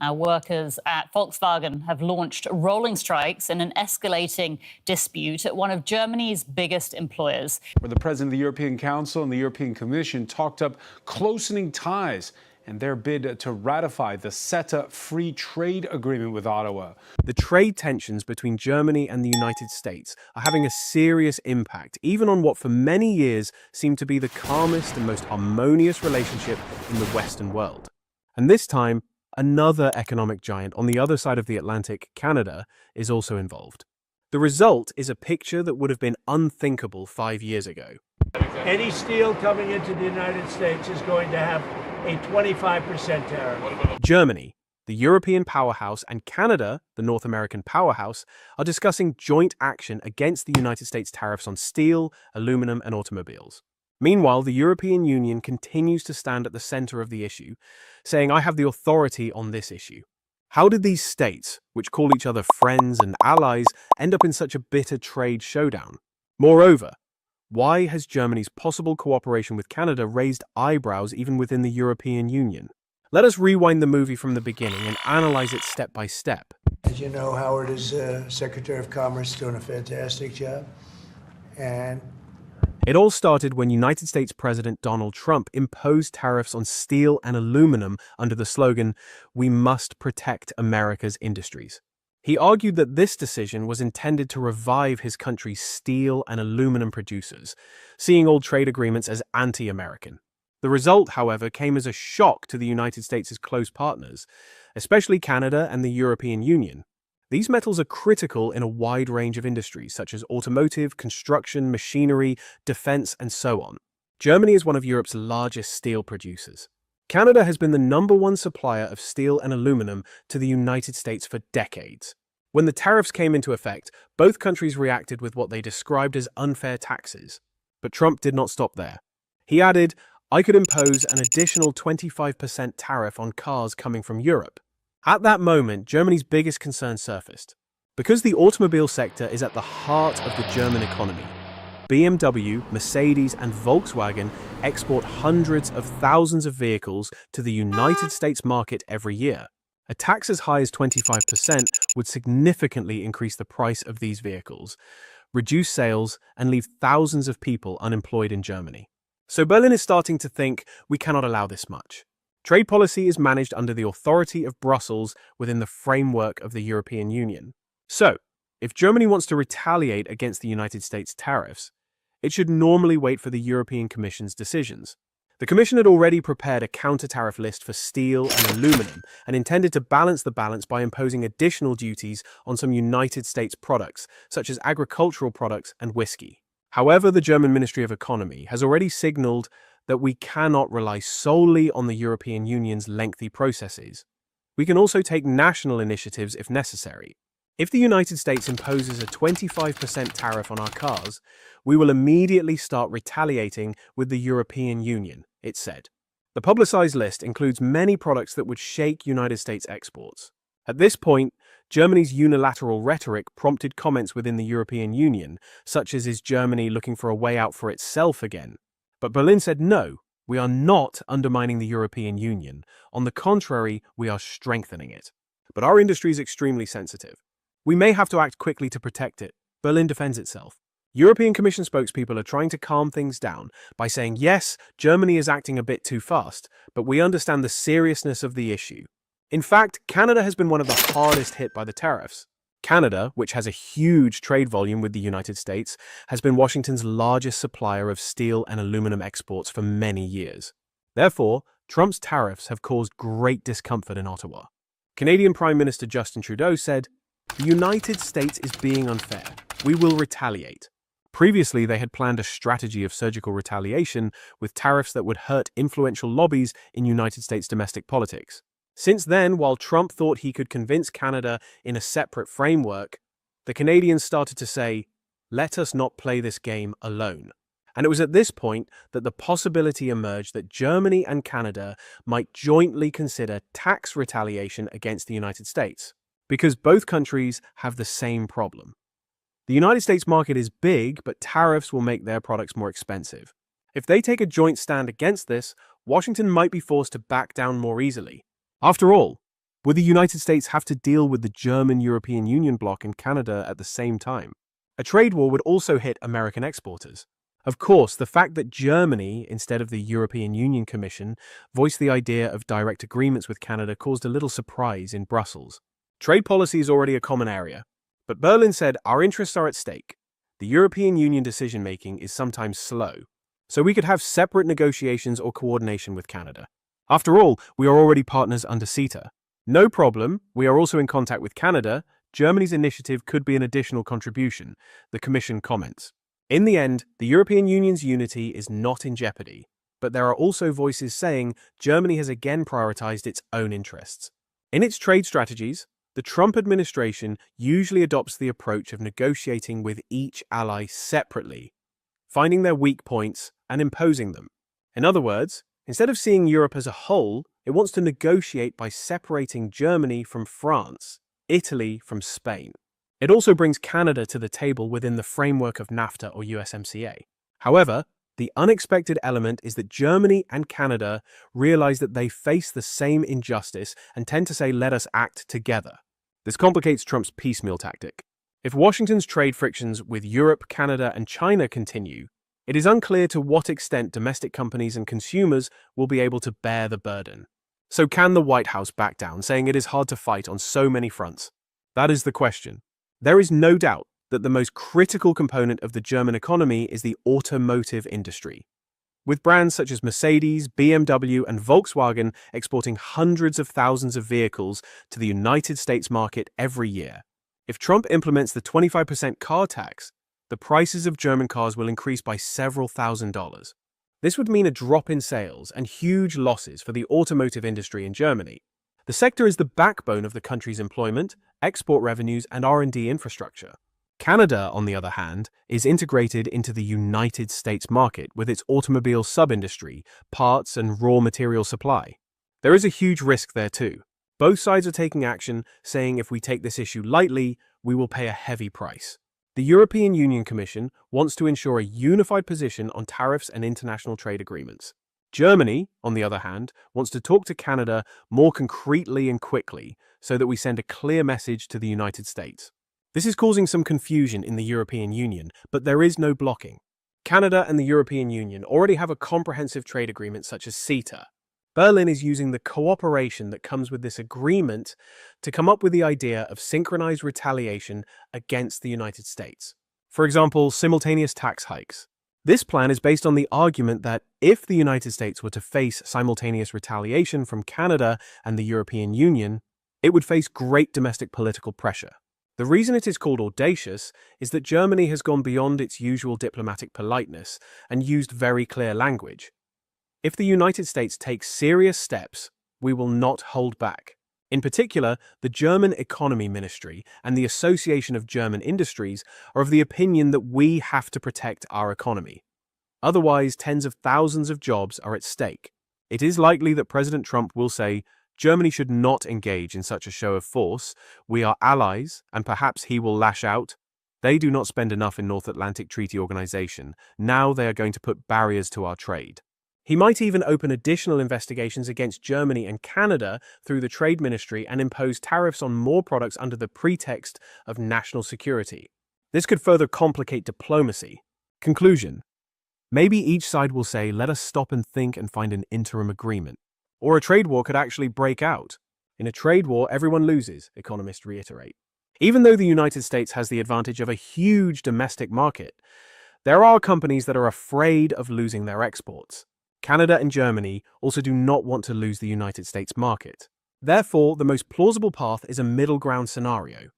Workers at Volkswagen have launched rolling strikes in an escalating dispute at one of Germany's biggest employers. Where the president of the European Council and the European Commission talked up closening ties and their bid to ratify the CETA free trade agreement with Ottawa. The trade tensions between Germany and the United States are having a serious impact, even on what for many years seemed to be the calmest and most harmonious relationship in the Western world. And this time, another economic giant on the other side of the Atlantic, Canada, is also involved. The result is a picture that would have been unthinkable 5 years ago. Any steel coming into the United States is going to have a 25% tariff. Germany, the European powerhouse, and Canada, the North American powerhouse, are discussing joint action against the United States tariffs on steel, aluminum, and automobiles. Meanwhile, the European Union continues to stand at the center of the issue, saying, "I have the authority on this issue." How did these states, which call each other friends and allies, end up in such a bitter trade showdown? Moreover, why has Germany's possible cooperation with Canada raised eyebrows even within the European Union? Let us rewind the movie from the beginning and analyze it step by step. As you know, Howard is Secretary of Commerce, doing a fantastic job. And It all started when United States President Donald Trump imposed tariffs on steel and aluminum under the slogan, "We must protect America's industries." He argued that this decision was intended to revive his country's steel and aluminum producers, seeing old trade agreements as anti-American. The result, however, came as a shock to the United States' close partners, especially Canada and the European Union. These metals are critical in a wide range of industries, such as automotive, construction, machinery, defense, and so on. Germany is one of Europe's largest steel producers. Canada has been the #1 supplier of steel and aluminum to the United States for decades. When the tariffs came into effect, both countries reacted with what they described as unfair taxes. But Trump did not stop there. He added, "I could impose an additional 25% tariff on cars coming from Europe." At that moment, Germany's biggest concern surfaced. Because the automobile sector is at the heart of the German economy, BMW, Mercedes, and Volkswagen export hundreds of thousands of vehicles to the United States market every year. A tax as high as 25% would significantly increase the price of these vehicles, reduce sales, and leave thousands of people unemployed in Germany. So Berlin is starting to think, we cannot allow this much. Trade policy is managed under the authority of Brussels within the framework of the European Union. So, if Germany wants to retaliate against the United States tariffs, it should normally wait for the European Commission's decisions. The Commission had already prepared a counter-tariff list for steel and aluminum and intended to balance the balance by imposing additional duties on some United States products, such as agricultural products and whiskey. However, the German Ministry of Economy has already signaled that we cannot rely solely on the European Union's lengthy processes. We can also take national initiatives if necessary. If the United States imposes a 25% tariff on our cars, we will immediately start retaliating with the European Union, it said. The publicized list includes many products that would shake United States exports. At this point, Germany's unilateral rhetoric prompted comments within the European Union, such as, "Is Germany looking for a way out for itself again?" But Berlin said, "No, we are not undermining the European Union. On the contrary, we are strengthening it. But our industry is extremely sensitive. We may have to act quickly to protect it." Berlin defends itself. European Commission spokespeople are trying to calm things down by saying, "Yes, Germany is acting a bit too fast, but we understand the seriousness of the issue." In fact, Canada has been one of the hardest hit by the tariffs. Canada, which has a huge trade volume with the United States, has been Washington's largest supplier of steel and aluminum exports for many years. Therefore, Trump's tariffs have caused great discomfort in Ottawa. Canadian Prime Minister Justin Trudeau said, "The United States is being unfair. We will retaliate." Previously, they had planned a strategy of surgical retaliation with tariffs that would hurt influential lobbies in United States domestic politics. Since then, while Trump thought he could convince Canada in a separate framework, the Canadians started to say, "Let us not play this game alone." And it was at this point that the possibility emerged that Germany and Canada might jointly consider tax retaliation against the United States, because both countries have the same problem. The United States market is big, but tariffs will make their products more expensive. If they take a joint stand against this, Washington might be forced to back down more easily. After all, Would the United States have to deal with the German-European Union bloc and Canada at the same time? A trade war would also hit American exporters. Of course, the fact that Germany, instead of the European Union Commission, voiced the idea of direct agreements with Canada caused a little surprise in Brussels. Trade policy is already a common area, but Berlin said our interests are at stake. The European Union decision-making is sometimes slow, so we could have separate negotiations or coordination with Canada. After all, we are already partners under CETA. No problem, we are also in contact with Canada. Germany's initiative could be an additional contribution, the Commission comments. In the end, the European Union's unity is not in jeopardy, but there are also voices saying Germany has again prioritized its own interests. In its trade strategies, the Trump administration usually adopts the approach of negotiating with each ally separately, finding their weak points and imposing them. In other words, instead of seeing Europe as a whole, it wants to negotiate by separating Germany from France, Italy from Spain. It also brings Canada to the table within the framework of NAFTA or USMCA. However, the unexpected element is that Germany and Canada realize that they face the same injustice and tend to say, let us act together. This complicates Trump's piecemeal tactic. If Washington's trade frictions with Europe, Canada, and China continue, it is unclear to what extent domestic companies and consumers will be able to bear the burden. So can the White House back down, saying it is hard to fight on so many fronts? That is the question. There is no doubt that the most critical component of the German economy is the automotive industry. With brands such as Mercedes, BMW, and Volkswagen exporting hundreds of thousands of vehicles to the United States market every year. If Trump implements the 25% car tax, the prices of German cars will increase by several $1,000s. This would mean a drop in sales and huge losses for the automotive industry in Germany. The sector is the backbone of the country's employment, export revenues, and R&D infrastructure. Canada, on the other hand, is integrated into the United States market with its automobile sub-industry, parts, and raw material supply. There is a huge risk there too. Both sides are taking action, saying if we take this issue lightly, we will pay a heavy price. The European Union Commission wants to ensure a unified position on tariffs and international trade agreements. Germany, on the other hand, wants to talk to Canada more concretely and quickly so that we send a clear message to the United States. This is causing some confusion in the European Union, but there is no blocking. Canada and the European Union already have a comprehensive trade agreement such as CETA. Berlin is using the cooperation that comes with this agreement to come up with the idea of synchronized retaliation against the United States. For example, simultaneous tax hikes. This plan is based on the argument that if the United States were to face simultaneous retaliation from Canada and the European Union, it would face great domestic political pressure. The reason it is called audacious is that Germany has gone beyond its usual diplomatic politeness and used very clear language. If the United States takes serious steps, we will not hold back. In particular, the German Economy Ministry and the Association of German Industries are of the opinion that we have to protect our economy. Otherwise, tens of thousands of jobs are at stake. It is likely that President Trump will say, Germany should not engage in such a show of force. We are allies, and perhaps he will lash out. They do not spend enough in North Atlantic Treaty Organization. Now they are going to put barriers to our trade. He might even open additional investigations against Germany and Canada through the Trade Ministry and impose tariffs on more products under the pretext of national security. This could further complicate diplomacy. Conclusion. Maybe each side will say, let us stop and think and find an interim agreement. Or a trade war could actually break out. In a trade war, everyone loses, economists reiterate. Even though the United States has the advantage of a huge domestic market, there are companies that are afraid of losing their exports. Canada and Germany also do not want to lose the United States market. Therefore, the most plausible path is a middle ground scenario.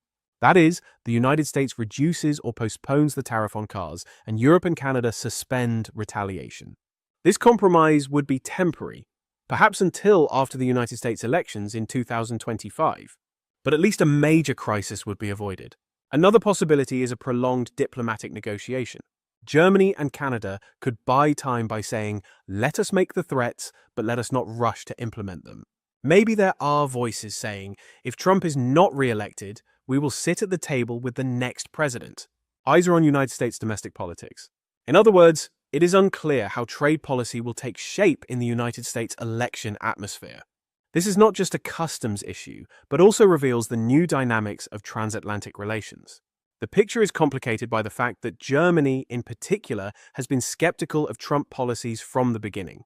That is, the United States reduces or postpones the tariff on cars, and Europe and Canada suspend retaliation. This compromise would be temporary, perhaps until after the United States elections in 2025. But at least a major crisis would be avoided. Another possibility is a prolonged diplomatic negotiation. Germany and Canada could buy time by saying, let us make the threats, but let us not rush to implement them. Maybe there are voices saying, if Trump is not re-elected, we will sit at the table with the next president. Eyes are on United States domestic politics. In other words, it is unclear how trade policy will take shape in the United States election atmosphere. This is not just a customs issue, but also reveals the new dynamics of transatlantic relations. The picture is complicated by the fact that Germany, in particular, has been skeptical of Trump policies from the beginning,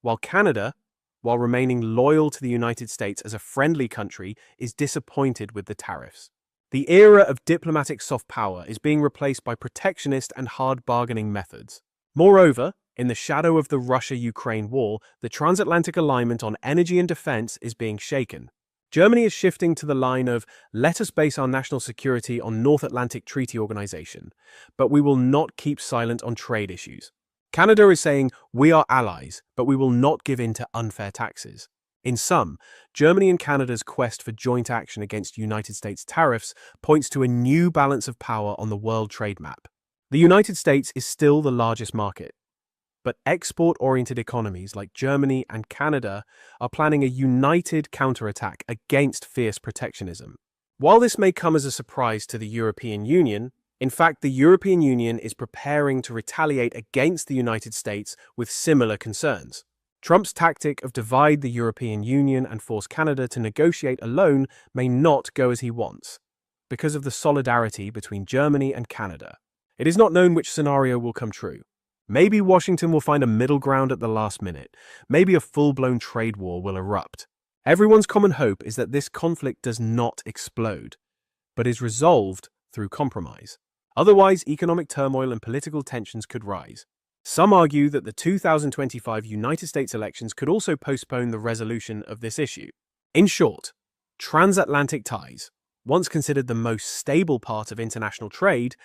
while Canada, while remaining loyal to the United States as a friendly country, is disappointed with the tariffs. The era of diplomatic soft power is being replaced by protectionist and hard bargaining methods. Moreover, in the shadow of the Russia-Ukraine war, the transatlantic alignment on energy and defense is being shaken. Germany is shifting to the line of, let us base our national security on North Atlantic Treaty Organization, but we will not keep silent on trade issues. Canada is saying, we are allies, but we will not give in to unfair taxes. In sum, Germany and Canada's quest for joint action against United States tariffs points to a new balance of power on the world trade map. The United States is still the largest market, but export-oriented economies like Germany and Canada are planning a united counterattack against fierce protectionism. While this may come as a surprise to the European Union, in fact, the European Union is preparing to retaliate against the United States with similar concerns. Trump's tactic of divide the European Union and force Canada to negotiate alone may not go as he wants, because of the solidarity between Germany and Canada. It is not known which scenario will come true. Maybe Washington will find a middle ground at the last minute. Maybe a full-blown trade war will erupt. Everyone's common hope is that this conflict does not explode, but is resolved through compromise. Otherwise, economic turmoil and political tensions could rise. Some argue that the 2025 United States elections could also postpone the resolution of this issue. In short, transatlantic ties, once considered the most stable part of international trade,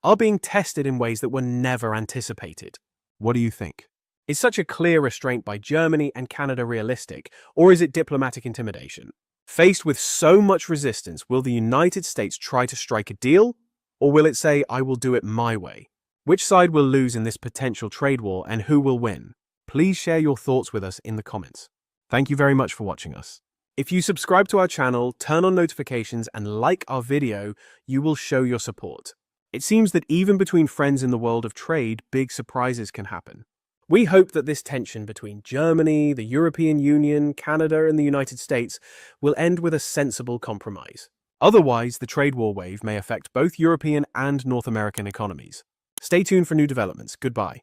are being tested in ways that were never anticipated. What do you think? Is such a clear restraint by Germany and Canada realistic, or is it diplomatic intimidation? Faced with so much resistance, will the United States try to strike a deal, or will it say, I will do it my way? Which side will lose in this potential trade war, and who will win? Please share your thoughts with us in the comments. Thank you very much for watching us. If you subscribe to our channel, turn on notifications, and like our video, you will show your support. It seems that even between friends in the world of trade, big surprises can happen. We hope that this tension between Germany, the European Union, Canada, and the United States will end with a sensible compromise. Otherwise, the trade war wave may affect both European and North American economies. Stay tuned for new developments. Goodbye.